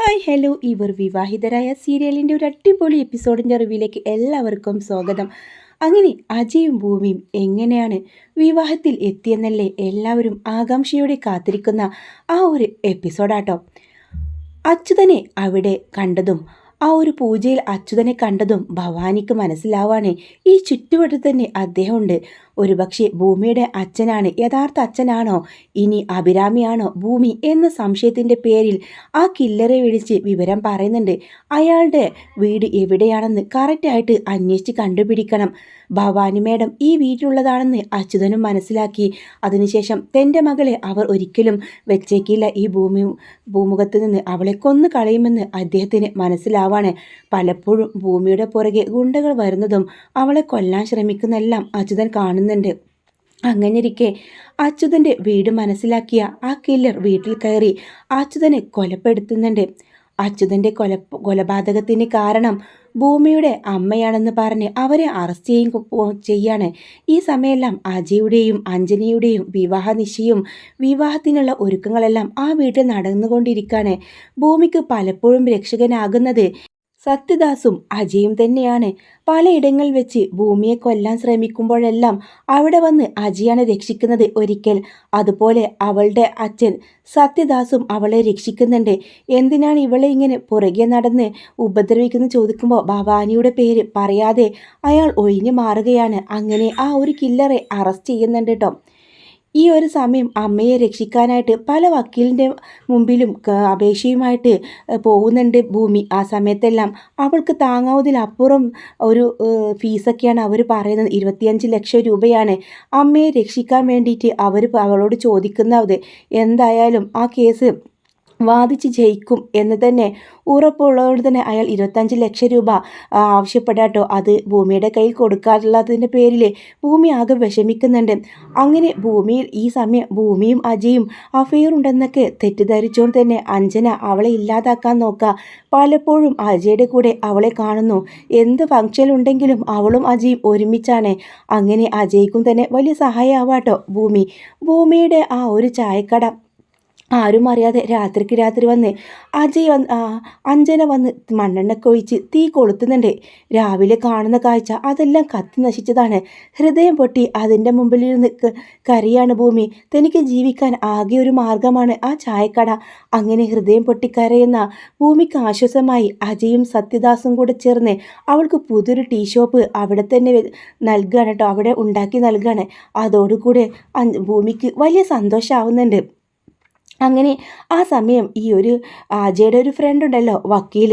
Hi hello ഇവർ വിവാഹിതരായ സീരിയലിൻ്റെ ഒരു അടിപൊളി എപ്പിസോഡിൻ്റെ റിവ്യൂയിലേക്ക് എല്ലാവർക്കും സ്വാഗതം. അങ്ങനെ അജയും ഭൂമിയും എങ്ങനെയാണ് വിവാഹത്തിൽ എത്തിയെന്നല്ലേ എല്ലാവരും ആകാംക്ഷയോടെ കാത്തിരിക്കുന്ന ആ ഒരു എപ്പിസോഡാട്ടോ. അച്യുതനെ അവിടെ കണ്ടതും ആ ഒരു പൂജയിൽ അച്യുതനെ കണ്ടതും ഭവാനിക്ക് മനസ്സിലാവാണ് ഈ ചുറ്റുവട്ടത്ത് തന്നെ അദ്ദേഹമുണ്ട്. ഒരുപക്ഷെ ഭൂമിയുടെ അച്ഛനാണ്, യഥാർത്ഥ അച്ഛനാണോ ഇനി അഭിരാമിയാണോ ഭൂമി എന്ന സംശയത്തിൻ്റെ പേരിൽ ആ കില്ലറെ വിളിച്ച് വിവരം പറയുന്നുണ്ട്. അയാളുടെ വീട് എവിടെയാണെന്ന് കറക്റ്റായിട്ട് അന്വേഷിച്ച് കണ്ടുപിടിക്കണം. ഭവാനി മേഡം ഈ വീട്ടിലുള്ളതാണെന്ന് അച്യുതനും മനസ്സിലാക്കി. അതിനുശേഷം തൻ്റെ മകളെ അവർ ഒരിക്കലും വെച്ചേക്കില്ല, ഈ ഭൂമുഖത്ത് നിന്ന് അവളെ കൊന്നു കളയുമെന്ന് അദ്ദേഹത്തിന് മനസ്സിലാവാണ്. പലപ്പോഴും ഭൂമിയുടെ പുറകെ ഗുണ്ടകൾ വരുന്നതും അവളെ കൊല്ലാൻ ശ്രമിക്കുന്നെല്ലാം അച്യുതൻ കാണുന്നുണ്ട്. അങ്ങനെയിരിക്കെ അച്യുതൻ്റെ വീട് മനസ്സിലാക്കിയ ആ കില്ലർ വീട്ടിൽ കയറി അച്യുതനെ കൊലപ്പെടുത്തുന്നുണ്ട്. അച്യുതൻ്റെ കൊലപാതകത്തിന് കാരണം ഭൂമിയുടെ അമ്മയാണെന്ന് പറഞ്ഞ് അവരെ അറസ്റ്റ് ചെയ്യാണ്. ഈ സമയമെല്ലാം അജയുടെയും അഞ്ജനയുടെയും വിവാഹ നിശ്ചയവും വിവാഹത്തിനുള്ള ഒരുക്കങ്ങളെല്ലാം ആ വീട്ടിൽ നടന്നുകൊണ്ടിരിക്കുകയാണ്. ഭൂമിക്ക് പലപ്പോഴും രക്ഷകനാകുന്നത് സത്യദാസും അജയും തന്നെയാണ്. പലയിടങ്ങളിൽ വെച്ച് ഭൂമിയെ കൊല്ലാൻ ശ്രമിക്കുമ്പോഴെല്ലാം അവിടെ വന്ന് അജയാണ് രക്ഷിക്കുന്നത് ഒരിക്കൽ. അതുപോലെ അവളുടെ അച്ഛൻ സത്യദാസും അവളെ രക്ഷിക്കുന്നുണ്ട്. എന്തിനാണ് ഇവളെ ഇങ്ങനെ പുറകെ നടന്ന് ഉപദ്രവിക്കുന്നു ചോദിക്കുമ്പോൾ ഭവാനിയുടെ പേര് പറയാതെ അയാൾ ഒഴിഞ്ഞു മാറുകയാണ്. അങ്ങനെ ആ ഒരു കില്ലറെ അറസ്റ്റ് ചെയ്യുന്നുണ്ട് കേട്ടോ. ഈ ഒരു സമയം അമ്മയെ രക്ഷിക്കാനായിട്ട് പല വക്കീലിൻ്റെ മുമ്പിലും അപേക്ഷയുമായിട്ട് പോകുന്നുണ്ട് ഭൂമി. ആ സമയത്തെല്ലാം അവൾക്ക് താങ്ങാവുന്നതിലപ്പുറം ഒരു ഫീസൊക്കെയാണ് അവർ പറയുന്നത്. 25 ലക്ഷം രൂപയാണ് അമ്മയെ രക്ഷിക്കാൻ വേണ്ടിയിട്ട് അവളോട് ചോദിക്കുന്നത്. എന്തായാലും ആ കേസ് വാദിച്ച് ജയിക്കും എന്ന് തന്നെ ഉറപ്പുള്ളതുകൊണ്ട് തന്നെ അയാൾ 25 ലക്ഷം രൂപ ആവശ്യപ്പെടാട്ടോ. അത് ഭൂമിയുടെ കയ്യിൽ കൊടുക്കാറുള്ളതിൻ്റെ പേരിൽ ഭൂമി ആകെ വിഷമിക്കുന്നുണ്ട്. അങ്ങനെ ഭൂമിയിൽ ഈ സമയം ഭൂമിയും അജയും അഫെയർ ഉണ്ടെന്നൊക്കെ തെറ്റിദ്ധരിച്ചുകൊണ്ട് തന്നെ അഞ്ജന അവളെ ഇല്ലാതാക്കാൻ നോക്കുക. പലപ്പോഴും അജയുടെ കൂടെ അവളെ കാണുന്നു. എന്ത് ഫംഗ്ഷൻ ഉണ്ടെങ്കിലും അവളും അജയും ഒരുമിച്ചാണ്. അങ്ങനെ അജയ്ക്കും തന്നെ വലിയ സഹായമാവാട്ടോ ഭൂമിയുടെ ആ ഒരു ചായക്കട ആരും അറിയാതെ രാത്രിക്ക് രാത്രി വന്ന് അഞ്ജന വന്ന് മണ്ണെണ്ണൊക്കെ ഒഴിച്ച് തീ കൊളുത്തുന്നുണ്ട്. രാവിലെ കാണുന്ന കാഴ്ച അതെല്ലാം കത്തി നശിച്ചതാണ്. ഹൃദയം പൊട്ടി അതിൻ്റെ മുമ്പിലിരുന്ന് കരയാണ് ഭൂമി. തനിക്ക് ജീവിക്കാൻ ആകെ ഒരു മാർഗമാണ് ആ ചായക്കട. അങ്ങനെ ഹൃദയം പൊട്ടി കരയുന്ന ഭൂമിക്ക് ആശ്വാസമായി അജയും സത്യദാസും കൂടെ ചേർന്ന് അവൾക്ക് പുതിയൊരു ടീ ഷോപ്പ് അവിടെ തന്നെ നൽകുകയാണ് കേട്ടോ, അവിടെ ഉണ്ടാക്കി നൽകുകയാണ്. അതോടുകൂടെ ഭൂമിക്ക് വലിയ സന്തോഷമാവുന്നുണ്ട്. അങ്ങനെ ആ സമയം ഈ ഒരു അജയുടെ ഒരു ഫ്രണ്ട് ഉണ്ടല്ലോ, വക്കീൽ,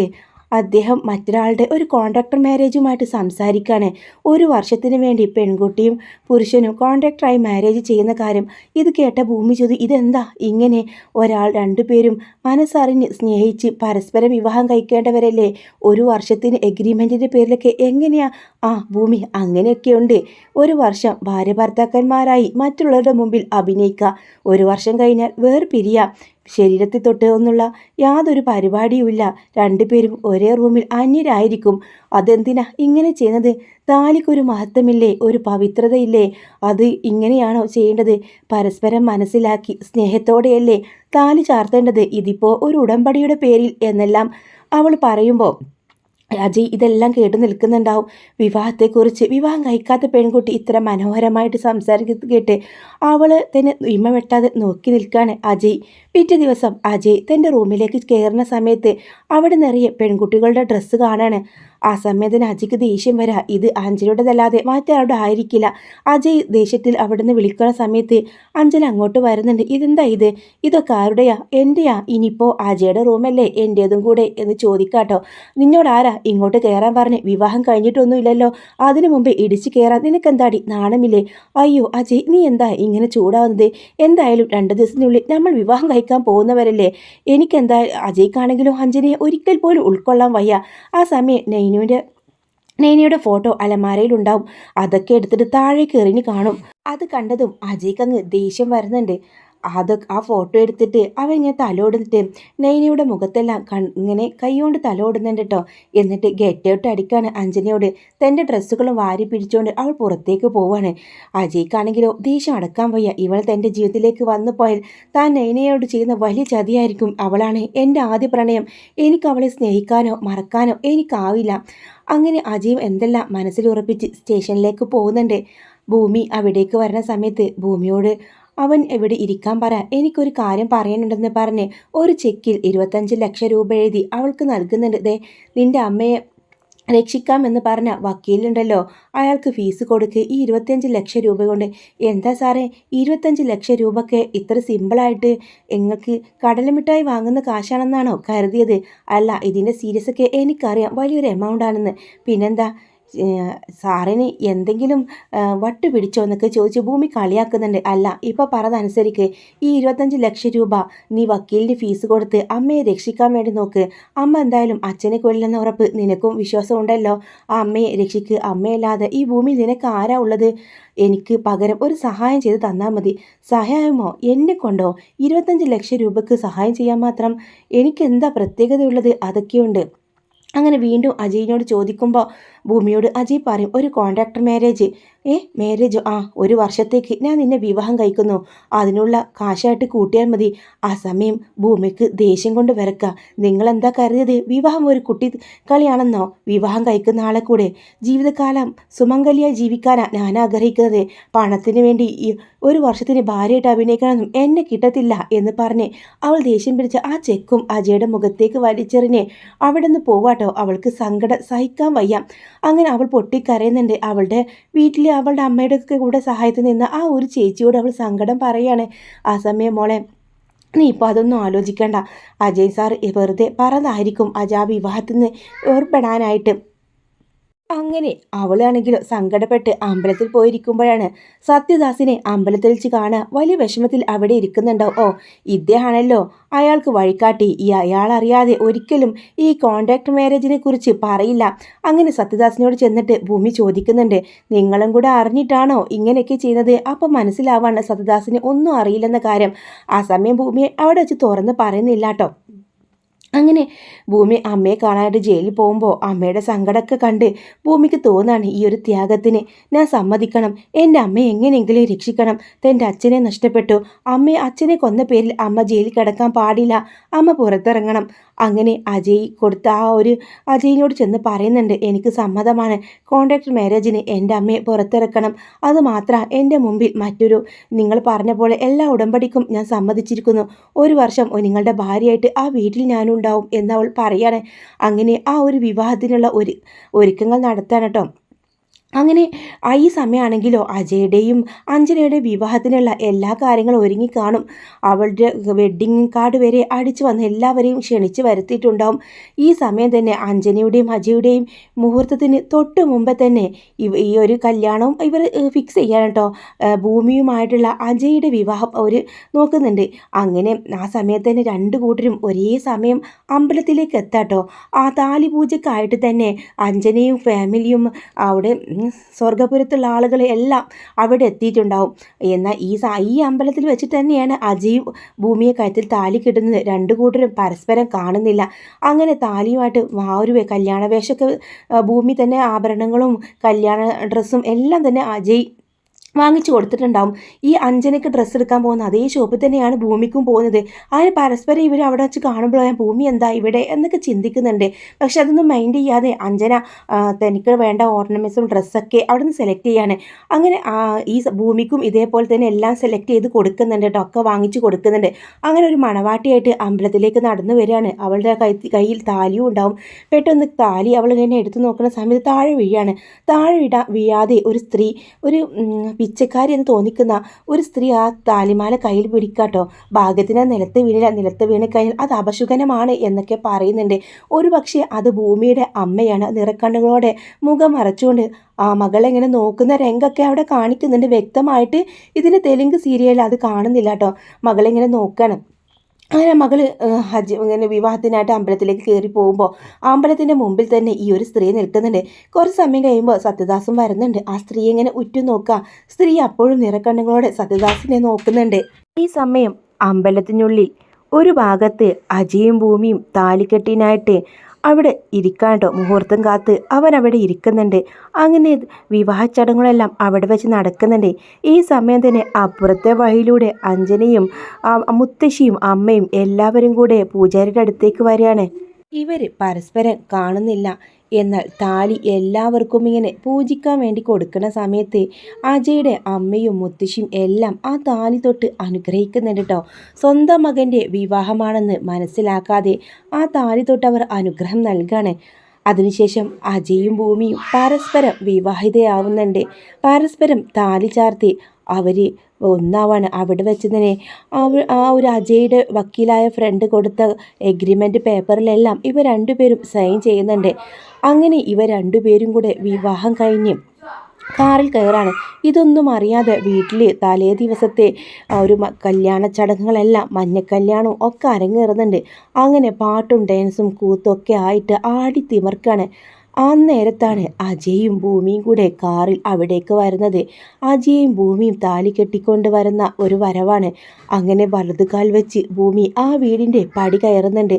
അദ്ദേഹം മറ്റൊരാളുടെ ഒരു കോൺട്രാക്ടർ മാരേജുമായിട്ട് സംസാരിക്കുകയാണ്. 1 വർഷത്തിന് വേണ്ടി പെൺകുട്ടിയും പുരുഷനും കോൺട്രാക്ടറായി മാരേജ് ചെയ്യുന്ന കാര്യം ഇത് കേട്ട ഭൂമി ചോദി, ഇതെന്താ ഇങ്ങനെ? ഒരാൾ 2 പേരും മനസ്സറിഞ്ഞ് സ്നേഹിച്ച് പരസ്പരം വിവാഹം കഴിക്കേണ്ടവരല്ലേ? 1 വർഷത്തിന് എഗ്രിമെൻറ്റിൻ്റെ പേരിലൊക്കെ എങ്ങനെയാ? ഭൂമി, അങ്ങനെയൊക്കെയുണ്ട്. 1 വർഷം ഭാര്യ ഭർത്താക്കന്മാരായി മറ്റുള്ളവരുടെ മുമ്പിൽ അഭിനയിക്കുക, 1 വർഷം കഴിഞ്ഞാൽ വേർപിരിയുക. ശരീരത്തിൽ തൊട്ട് ഒന്നുള്ള യാതൊരു പരിപാടിയുമില്ല. 2 പേരും ഒരേ റൂമിൽ അന്യരായിരിക്കും. അതെന്തിനാ ഇങ്ങനെ ചെയ്യുന്നത്? താലിക്കൊരു മഹത്വമില്ലേ, ഒരു പവിത്രതയില്ലേ? അത് ഇങ്ങനെയാണോ ചെയ്യേണ്ടത്? പരസ്പരം മനസ്സിലാക്കി സ്നേഹത്തോടെയല്ലേ താലി ചാർത്തേണ്ടത്? ഇതിപ്പോൾ ഒരു ഉടമ്പടിയുടെ പേരിൽ എന്നെല്ലാം അവൾ പറയുമ്പോൾ അജയ് ഇതെല്ലാം കേട്ട് നിൽക്കുന്നുണ്ടാവും. വിവാഹത്തെക്കുറിച്ച്, വിവാഹം കഴിക്കാത്ത പെൺകുട്ടി ഇത്ര മനോഹരമായിട്ട് സംസാരിക്കുന്നത് കേട്ട് അവൾ തന്നെ ഇമ വെട്ടാതെ നോക്കി നിൽക്കുകയാണ് അജയ്. പിറ്റേ ദിവസം അജയ് തൻ്റെ റൂമിലേക്ക് കയറുന്ന സമയത്ത് അവിടെ നിറയെ പെൺകുട്ടികളുടെ ഡ്രസ്സ് കാണാണ്. ആ സമയത്തിന് അജയ്ക്ക് ദേഷ്യം വരാം. ഇത് അഞ്ജലിയുടേതല്ലാതെ മറ്റാരുടെ ആയിരിക്കില്ല. അജയ് ദേഷ്യത്തിൽ അവിടെ നിന്ന് വിളിക്കുന്ന സമയത്ത് അഞ്ജലി അങ്ങോട്ട് വരുന്നുണ്ട്. ഇതെന്താ ഇതൊക്കെ ആരുടെയാ? എൻ്റെയാ? ഇനിയിപ്പോൾ അജയുടെ റൂമല്ലേ എൻ്റേതും കൂടെ എന്ന് ചോദിക്കാട്ടോ. നിന്നോടാരാ ഇങ്ങോട്ട് കയറാൻ പറഞ്ഞ്? വിവാഹം കഴിഞ്ഞിട്ടൊന്നുമില്ലല്ലോ, അതിനു മുമ്പേ ഇടിച്ച് കയറാൻ നിനക്കെന്താടി നാണമില്ലേ? അയ്യോ അജയ്, നീ എന്താ ഇങ്ങനെ ചൂടാവുന്നത്? എന്തായാലും 2 ദിവസത്തിനുള്ളിൽ നമ്മൾ വിവാഹം കഴിക്കാൻ പോകുന്നവരല്ലേ. എനിക്കെന്താ അജയ്ക്കാണെങ്കിലും അഞ്ജലിയെ ഒരിക്കൽ പോലും ഉൾക്കൊള്ളാൻ വയ്യ. ആ സമയം നൈനയുടെ ഫോട്ടോ അലമാരയിലുണ്ടാവും. അതൊക്കെ എടുത്തിട്ട് താഴേക്ക് എറിഞ്ഞ് കാണും. അത് കണ്ടതും അജയ്ക്ക് അങ്ങ് ദേഷ്യം വരുന്നുണ്ട്. ആ ഫോട്ടോ എടുത്തിട്ട് അവൻ ഇങ്ങനെ തലോടിട്ട് നൈനയുടെ മുഖത്തെല്ലാം ഇങ്ങനെ കൈകൊണ്ട് തലോടുന്നുണ്ട് കേട്ടോ. എന്നിട്ട് ഗെറ്റ് ഔട്ട് അടിക്കാണ് അഞ്ജനയോട്. തൻ്റെ ഡ്രസ്സുകളും വാരി പിടിച്ചുകൊണ്ട് അവൾ പുറത്തേക്ക് പോവാണ്. അജയ്ക്കാണെങ്കിലോ ദേഷ്യം അടക്കാൻ വയ്യ. ഇവൾ തൻ്റെ ജീവിതത്തിലേക്ക് വന്നു പോയാൽ താൻ നൈനയോട് ചെയ്യുന്ന വലിയ ചതിയായിരിക്കും. അവളാണ് എൻ്റെ ആദ്യ പ്രണയം. എനിക്ക് അവളെ സ്നേഹിക്കാനോ മറക്കാനോ എനിക്കാവില്ല. അങ്ങനെ അജയും എന്തെല്ലാം മനസ്സിൽ ഉറപ്പിച്ച് സ്റ്റേഷനിലേക്ക് പോകുന്നുണ്ട്. ഭൂമി അവിടേക്ക് വരുന്ന സമയത്ത് ഭൂമിയോട് അവൻ എവിടെ ഇരിക്കാൻ പറ, എനിക്കൊരു കാര്യം പറയാനുണ്ടെന്ന് പറഞ്ഞ് ഒരു ചെക്കിൽ 25 ലക്ഷം രൂപ എഴുതി അവൾക്ക് നൽകുന്നുണ്ട്. ദേ നിന്റെ അമ്മയെ രക്ഷിക്കാമെന്ന് പറഞ്ഞ വക്കീലുണ്ടല്ലോ, അയാൾക്ക് ഫീസ് കൊടുക്ക്. ഈ 25 ലക്ഷം രൂപ കൊണ്ട് എന്താ സാറേ 25 ലക്ഷം രൂപയ്ക്ക് ഇത്ര സിമ്പിളായിട്ട് നിങ്ങൾക്ക് കടലമിഠായി വാങ്ങുന്ന കാശാണെന്നാണോ കരുതിയത്? അല്ല, ഇതിൻ്റെ സീരിയസ് ഒക്കെ എനിക്കറിയാം, വലിയൊരു എമൗണ്ട് ആണെന്ന്. പിന്നെന്താ സാറിന് എന്തെങ്കിലും വട്ട് പിടിച്ചോ എന്നൊക്കെ ചോദിച്ച് ഭൂമി കളിയാക്കുന്നുണ്ട്. അല്ല, ഇപ്പോൾ പറഞ്ഞതനുസരിക്ക് ഈ 25 ലക്ഷം രൂപ നീ വക്കീലിൻ്റെ ഫീസ് കൊടുത്ത് അമ്മയെ രക്ഷിക്കാൻ വേണ്ടി നോക്ക്. അമ്മ എന്തായാലും അച്ഛനെ കൊല്ലുന്ന ഉറപ്പ് നിനക്കും വിശ്വാസം ഉണ്ടല്ലോ. ആ അമ്മയെ രക്ഷിക്ക്. അമ്മയല്ലാതെ ഈ ഭൂമിയിൽ നിനക്ക് ആരാ ഉള്ളത്? എനിക്ക് പകരം ഒരു സഹായം ചെയ്ത് തന്നാൽ മതി. സഹായമോ? എന്നെ കൊണ്ടോ 25 ലക്ഷം രൂപയ്ക്ക് സഹായം ചെയ്യാൻ മാത്രം എനിക്കെന്താ പ്രത്യേകതയുള്ളത്? അതൊക്കെയുണ്ട്. അങ്ങനെ വീണ്ടും അജയിനോട് ചോദിക്കുമ്പോൾ ഭൂമിയോട് അജയ് പറയും, ഒരു കോൺട്രാക്ടർ മാരേജ്. മാരേജോ? ആ, 1 വർഷത്തേക്ക് ഞാൻ നിന്നെ വിവാഹം കഴിക്കുന്നു. അതിനുള്ള കാശായിട്ട് കൂട്ടിയാൽ മതി. ആ സമയം ഭൂമിക്ക് ദേഷ്യം കൊണ്ട് വിറക്കുക. നിങ്ങളെന്താ കരുതിയത് വിവാഹം ഒരു കുട്ടി കളിയാണെന്നോ? വിവാഹം കഴിക്കുന്ന ആളെ കൂടെ ജീവിതകാലം സുമംഗലിയായി ജീവിക്കാനാ ഞാൻ ആഗ്രഹിക്കുന്നത്. പണത്തിന് വേണ്ടി 1 വർഷത്തിന് ഭാര്യയായിട്ട് അഭിനയിക്കാനൊന്നും എന്നെ കിട്ടത്തില്ല എന്ന് പറഞ്ഞ് അവൾ ദേഷ്യം പിടിച്ച ആ ചെക്കും അജയുടെ മുഖത്തേക്ക് വലിച്ചെറിഞ്ഞ് അവിടെ നിന്ന് പോവാട്ടോ. അവൾക്ക് സങ്കടം സഹിക്കാൻ വയ്യ. അങ്ങനെ അവൾ പൊട്ടിക്കരയുന്നുണ്ട്. അവളുടെ വീട്ടിൽ അവളുടെ അമ്മയുടെ ഒക്കെ കൂടെ സഹായത്തിന് നിന്ന ആ ഒരു ചേച്ചിയോട് അവൾ സങ്കടം പറയാണ്. ആ സമയം മോളെ നീ ഇപ്പോൾ അതൊന്നും ആലോചിക്കണ്ട. അജയ് സാർ വെറുതെ പറഞ്ഞതായിരിക്കും ആ വിവാഹത്തിൽ നിന്ന് ഏർപ്പെടാനായിട്ട്. അങ്ങനെ അവളാണെങ്കിലോ സങ്കടപ്പെട്ട് അമ്പലത്തിൽ പോയിരിക്കുമ്പോഴാണ് സത്യദാസിനെ അമ്പലത്തിൽ വെച്ച് കാണുക. വലിയ വിഷമത്തിൽ അവിടെ ഇരിക്കുന്നുണ്ടാവും. ഓ, ഇദ്ദേഹമാണല്ലോ അയാൾക്ക് വഴികാട്ടി. അയാൾ അറിയാതെ ഒരിക്കലും ഈ കോൺട്രാക്ട് മാരേജിനെ കുറിച്ച് പറയില്ല. അങ്ങനെ സത്യദാസിനോട് ചെന്നിട്ട് ഭൂമി ചോദിക്കുന്നുണ്ട്, നിങ്ങളും കൂടെ അറിഞ്ഞിട്ടാണോ ഇങ്ങനെയൊക്കെ ചെയ്യുന്നത്? അപ്പം മനസ്സിലാവാണ് സത്യദാസിന് ഒന്നും അറിയില്ലെന്ന കാര്യം. ആ സമയം ഭൂമിയെ അവിടെ വെച്ച് തുറന്ന് പറയുന്നില്ല കേട്ടോ. അങ്ങനെ ഭൂമി അമ്മയെ കാണാനായിട്ട് ജയിലിൽ പോകുമ്പോൾ അമ്മയുടെ സങ്കടമൊക്കെ കണ്ട് ഭൂമിക്ക് തോന്നാണ് ഈ ഒരു ത്യാഗത്തിന് ഞാൻ സമ്മതിക്കണം. എൻ്റെ അമ്മയെ എങ്ങനെയെങ്കിലും രക്ഷിക്കണം. തൻ്റെ അച്ഛനെ നഷ്ടപ്പെട്ടു. അച്ഛനെ കൊന്ന പേരിൽ അമ്മ ജയിലിൽ കിടക്കാൻ പാടില്ല. അമ്മ പുറത്തിറങ്ങണം. അങ്ങനെ അജയിനോട് ചെന്ന് പറയുന്നുണ്ട്, എനിക്ക് സമ്മതമാണ്. കോൺട്രാക്ട് മാരേജിന് എൻ്റെ അമ്മയെ പുറത്തിറക്കണം. അതുമാത്രം എൻ്റെ മുമ്പിൽ നിങ്ങൾ പറഞ്ഞ പോലെ എല്ലാ ഉടമ്പടിക്കും ഞാൻ സമ്മതിച്ചിരിക്കുന്നു. 1 വർഷം നിങ്ങളുടെ ഭാര്യയായിട്ട് ആ വീട്ടിൽ ഞാനുണ്ടാവും എന്നവൾ പറയാണ്. അങ്ങനെ ആ ഒരു വിവാഹത്തിനുള്ള ഒരുക്കങ്ങൾ നടത്താണ് കേട്ടോ. അങ്ങനെ ഈ സമയമാണെങ്കിലോ അജയുടെയും അഞ്ജനയുടെയും വിവാഹത്തിനുള്ള എല്ലാ കാര്യങ്ങളും ഒരുങ്ങിക്കാണും. അവളുടെ വെഡ്ഡിങ് കാർഡ് വരെ അടിച്ചു വന്ന് എല്ലാവരെയും ക്ഷണിച്ച് വരുത്തിയിട്ടുണ്ടാവും. ഈ സമയം തന്നെ അഞ്ജനയുടെയും അജയുടെയും മുഹൂർത്തത്തിന് തൊട്ട് മുമ്പേ തന്നെ ഈ ഒരു കല്യാണവും ഇവർ ഫിക്സ് ചെയ്യാൻ കേട്ടോ. ഭൂമിയുമായിട്ടുള്ള അജയുടെ വിവാഹം അവർ നോക്കുന്നുണ്ട്. അങ്ങനെ ആ സമയത്ത് തന്നെ 2 കൂട്ടരും ഒരേ സമയം അമ്പലത്തിലേക്ക് എത്താട്ടോ. ആ താലിപൂജക്കായിട്ട് തന്നെ അഞ്ജനയും ഫാമിലിയും അവിടെ സ്വർഗപുരത്തുള്ള ആളുകൾ എല്ലാം അവിടെ എത്തിയിട്ടുണ്ടാവും. എന്നാൽ ഈ അമ്പലത്തിൽ വെച്ചിട്ട് തന്നെയാണ് അജയും ഭൂമിയെ കഴുത്തിൽ താലി കിട്ടുന്നത്. 2 കൂട്ടരും പരസ്പരം കാണുന്നില്ല. അങ്ങനെ താലിയുമായിട്ട് ആ ഒരു കല്യാണ വേഷമൊക്കെ ഭൂമി തന്നെ ആഭരണങ്ങളും കല്യാണ ഡ്രസ്സും എല്ലാം തന്നെ അജയ് വാങ്ങിച്ചു കൊടുത്തിട്ടുണ്ടാവും. ഈ അഞ്ജനയ്ക്ക് ഡ്രസ്സ് എടുക്കാൻ പോകുന്ന അതേ ഷോപ്പിൽ തന്നെയാണ് ഭൂമിക്കും പോകുന്നത്. അതിന് പരസ്പരം ഇവർ അവിടെ വെച്ച് കാണുമ്പോഴാണ് ഭൂമി എന്താ ഇവിടെ എന്നൊക്കെ ചിന്തിക്കുന്നുണ്ട്. പക്ഷെ അതൊന്നും മൈൻഡ് ചെയ്യാതെ അഞ്ജന തനിക്ക് വേണ്ട ഓർണമെൻറ്റ്സും ഡ്രസ്സൊക്കെ അവിടെ നിന്ന് സെലക്ട് ചെയ്യാണ്. അങ്ങനെ ഈ ഭൂമിക്കും ഇതേപോലെ തന്നെ എല്ലാം സെലക്ട് ചെയ്ത് കൊടുക്കുന്നുണ്ട് കേട്ടോ. ഒക്കെ വാങ്ങിച്ചു കൊടുക്കുന്നുണ്ട്. അങ്ങനെ ഒരു മണവാട്ടിയായിട്ട് അമ്പലത്തിലേക്ക് നടന്നു വരികയാണ്. അവളുടെ കയ്യിൽ താലിയും ഉണ്ടാവും. പെട്ടെന്ന് താലി അവൾ ഇങ്ങനെ എടുത്തു നോക്കുന്ന സമയത്ത് താഴെ വീഴാണ്. താഴെ വീഴാതെ ഒരു സ്ത്രീ പിച്ചക്കാരി എന്ന് തോന്നിക്കുന്ന ഒരു സ്ത്രീ ആ താലിമാല കയ്യിൽ പിടിക്കാട്ടോ. ഭാഗ്യത്തിന് നിലത്ത് വീണ് കഴിഞ്ഞാൽ അത് അപശുകനമാണ് എന്നൊക്കെ പറയുന്നുണ്ട്. ഒരു പക്ഷേ അത് ഭൂമിയുടെ അമ്മയാണ്. നിറക്കണ്ണുകളോടെ മുഖം മറച്ചുകൊണ്ട് ആ മകളെങ്ങനെ നോക്കുന്ന രംഗമൊക്കെ അവിടെ കാണിക്കുന്നുണ്ട്. വ്യക്തമായിട്ട് ഇതിൻ്റെ തെലുങ്ക് സീരിയൽ അത് കാണുന്നില്ല കേട്ടോ. മകളെങ്ങനെ നോക്കണം. അങ്ങനെ മകള് ഹജ്ജ് ഇങ്ങനെ വിവാഹത്തിനായിട്ട് അമ്പലത്തിലേക്ക് കയറി പോകുമ്പോൾ അമ്പലത്തിൻ്റെ മുമ്പിൽ തന്നെ ഈ ഒരു സ്ത്രീ നിൽക്കുന്നുണ്ട്. കുറച്ച് സമയം കഴിയുമ്പോൾ സത്യദാസും വരുന്നുണ്ട്. ആ സ്ത്രീ ഇങ്ങനെ ഉറ്റുനോക്കുക. സ്ത്രീ അപ്പോഴും നിറക്കണ്ണുകളോടെ സത്യദാസിനെ നോക്കുന്നുണ്ട്. ഈ സമയം അമ്പലത്തിനുള്ളിൽ ഒരു ഭാഗത്ത് അജയും ഭൂമിയും താലികെട്ടിനായിട്ട് അവിടെ ഇരിക്കാണ്ടോ മുഹൂർത്തം കാത്ത് അവരവിടെ ഇരിക്കുന്നുണ്ട്. അങ്ങനെ വിവാഹ ചടങ്ങുകളെല്ലാം അവിടെ വെച്ച് നടക്കുന്നുണ്ട്. ഈ സമയം തന്നെ അപ്പുറത്തെ വഴിയിലൂടെ അഞ്ജനയും മുത്തശ്ശിയും അമ്മയും എല്ലാവരും കൂടെ പൂജാരിയുടെ അടുത്തേക്ക് വരികയാണ്. ഇവർ പരസ്പരം കാണുന്നില്ല. എന്നാൽ താലി എല്ലാവർക്കും ഇങ്ങനെ പൂജിക്കാൻ വേണ്ടി കൊടുക്കുന്ന സമയത്ത് അജയുടെ അമ്മയും മുത്തശ്ശിയും എല്ലാം ആ താലി തൊട്ട് അനുഗ്രഹിക്കുന്നുണ്ട് കേട്ടോ. സ്വന്തം മകൻ്റെ വിവാഹമാണെന്ന് മനസ്സിലാക്കാതെ ആ താലി തൊട്ട് അവർ അനുഗ്രഹം നൽകാണ്. അതിനുശേഷം അജയും ഭൂമിയും പരസ്പരം വിവാഹിതയാവുന്നുണ്ട്. പരസ്പരം താലി ചാർത്തി അവർ ഒന്നാവാണ്. അവിടെ വെച്ച് തന്നെ ആ ഒരു അജയുടെ വക്കീലായ ഫ്രണ്ട് കൊടുത്ത എഗ്രിമെൻ്റ് പേപ്പറിലെല്ലാം ഇവർ രണ്ടുപേരും സൈൻ ചെയ്യുന്നുണ്ട്. അങ്ങനെ ഇവർ രണ്ടുപേരും കൂടെ വിവാഹം കഴിഞ്ഞ് കാറിൽ കയറാണ്. ഇതൊന്നും അറിയാതെ വീട്ടിൽ തലേ ദിവസത്തെ ഒരു കല്യാണ ചടങ്ങുകളെല്ലാം മഞ്ഞക്കല്യാണവും ഒക്കെ അരങ്ങേറുന്നുണ്ട്. അങ്ങനെ പാട്ടും ഡാൻസും കൂത്തൊക്കെ ആയിട്ട് ആടി തിമർക്കാണ്. ആ നേരത്താണ് അജയും ഭൂമിയും കൂടെ കാറിൽ അവിടേക്ക് വരുന്നത്. അജയും ഭൂമിയും താലി കെട്ടിക്കൊണ്ട് വരുന്ന ഒരു വരവാണ്. അങ്ങനെ വലതുകാൽ വെച്ച് ഭൂമി ആ വീടിൻ്റെ പടി കയറുന്നുണ്ട്.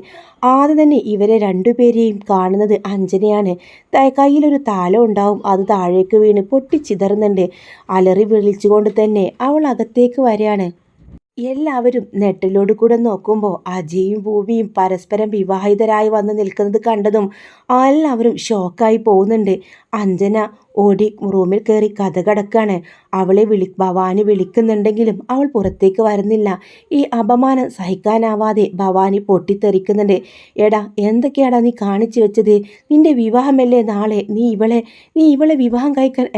ആദ്യം തന്നെ ഇവരെ രണ്ടുപേരെയും കാണുന്നത് അഞ്ജനയാണ്. കയ്യിലൊരു താലം ഉണ്ടാവും. അത് താഴേക്ക് വീണ് പൊട്ടിച്ചിതറുന്നുണ്ട്. അലറി വിളിച്ചുകൊണ്ട് തന്നെ അവൾ അകത്തേക്ക് വരികയാണ്. എല്ലാവരും നെട്ടിലോട് കൂടെ നോക്കുമ്പോൾ അജയും ഭൂമിയും പരസ്പരം വിവാഹിതരായി വന്ന് നിൽക്കുന്നത് കണ്ടതും എല്ലാവരും ഷോക്കായി പോകുന്നുണ്ട്. അഞ്ജന ഓടി റൂമിൽ കയറി കതകടക്കാണ്. അവളെ ഭവാനി വിളിക്കുന്നുണ്ടെങ്കിലും അവൾ പുറത്തേക്ക് വരുന്നില്ല. ഈ അപമാനം സഹിക്കാനാവാതെ ഭവാനി പൊട്ടിത്തെറിക്കുന്നുണ്ട്. എടാ, എന്തൊക്കെയാടാ നീ കാണിച്ചു വെച്ചത്? നിന്റെ വിവാഹമല്ലേ നാളെ? നീ ഇവളെ വിവാഹം കഴിക്കാൻ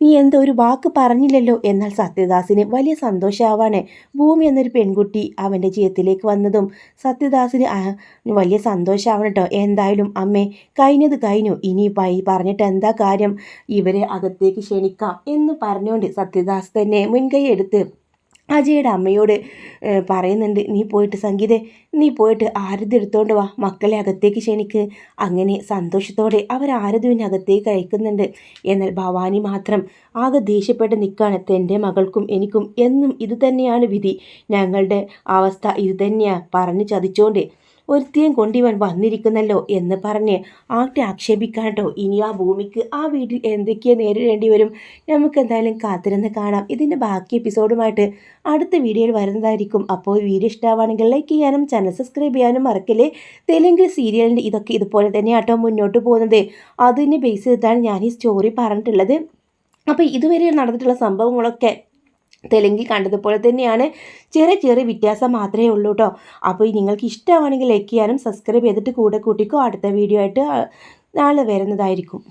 നീ ഒരു വാക്ക് പറഞ്ഞില്ലല്ലോ. എന്നാൽ സത്യദാസിന് വലിയ സന്തോഷമാവാണ്. ഭൂമി എന്നൊരു പെൺകുട്ടി അവൻ്റെ ജീവിതത്തിലേക്ക് വന്നതും സത്യദാസിന് വലിയ സന്തോഷമാവണം കേട്ടോ. എന്തായാലും അമ്മേ, കഴിഞ്ഞത് കഴിഞ്ഞു. ഇനി പറഞ്ഞിട്ട് എന്താ കാര്യം? ഇവരെ അകത്തേക്ക് ക്ഷണിക്കാം എന്ന് പറഞ്ഞുകൊണ്ട് സത്യദാസ് തന്നെ മുൻകൈ എടുത്ത് അജയുടെ അമ്മയോട് പറയുന്നുണ്ട്. നീ പോയിട്ട് ആരതി എടുത്തോണ്ട് വാ, മക്കളെ അകത്തേക്ക് ക്ഷണിക്ക്. അങ്ങനെ സന്തോഷത്തോടെ അവർ ആരതിവിന് അകത്തേക്ക് അയക്കുന്നുണ്ട്. എന്നാൽ ഭവാനി മാത്രം ആകെ ദേഷ്യപ്പെട്ട് നിൽക്കുകയാണ്. തൻ്റെ മകൾക്കും എനിക്കും എന്നും ഇത് തന്നെയാണ് വിധി, ഞങ്ങളുടെ അവസ്ഥ ഇത് തന്നെയാണ് പറഞ്ഞു ചതിച്ചോണ്ട് ഒരുത്തിയും കൊണ്ടിവൻ വന്നിരിക്കുന്നല്ലോ എന്ന് പറഞ്ഞ് ആക്ഷേപിക്കാൻ കേട്ടോ. ഇനി ആ ഭൂമിക്ക് ആ വീട്ടിൽ എന്തൊക്കെയോ നേരിടേണ്ടി വരും. നമുക്ക് എന്തായാലും കാത്തിരുന്ന് കാണാം. ഇതിൻ്റെ ബാക്കി എപ്പിസോഡുമായിട്ട് അടുത്ത വീഡിയോയിൽ വരുന്നതായിരിക്കും. അപ്പോൾ വീഡിയോ ഇഷ്ടമാണെങ്കിൽ ലൈക്ക് ചെയ്യാനും ചാനൽ സബ്സ്ക്രൈബ് ചെയ്യാനും മറക്കല്ലേ. തെലുങ്ക് സീരിയലിൻ്റെ ഇതൊക്കെ ഇതുപോലെ തന്നെ ആട്ടോ മുന്നോട്ട് പോകുന്നത്. അതിനെ ബേസ് ചെയ്തിട്ടാണ് ഞാൻ ഈ സ്റ്റോറി പറഞ്ഞിട്ടുള്ളത്. അപ്പോൾ ഇതുവരെ നടന്നിട്ടുള്ള സംഭവങ്ങളൊക്കെ തെലുങ്കിൽ കണ്ടതുപോലെ തന്നെയാണ്. ചെറിയ ചെറിയ വ്യത്യാസം മാത്രമേ ഉള്ളൂ കേട്ടോ. അപ്പോൾ നിങ്ങൾക്ക് ഇഷ്ടമാണെങ്കിൽ ലൈക്ക് ചെയ്യാനും സബ്സ്ക്രൈബ് ചെയ്തിട്ട് കൂടെ കൂട്ടിക്കോ. അടുത്ത വീഡിയോ ആയിട്ട് നാളെ വരുന്നതായിരിക്കും.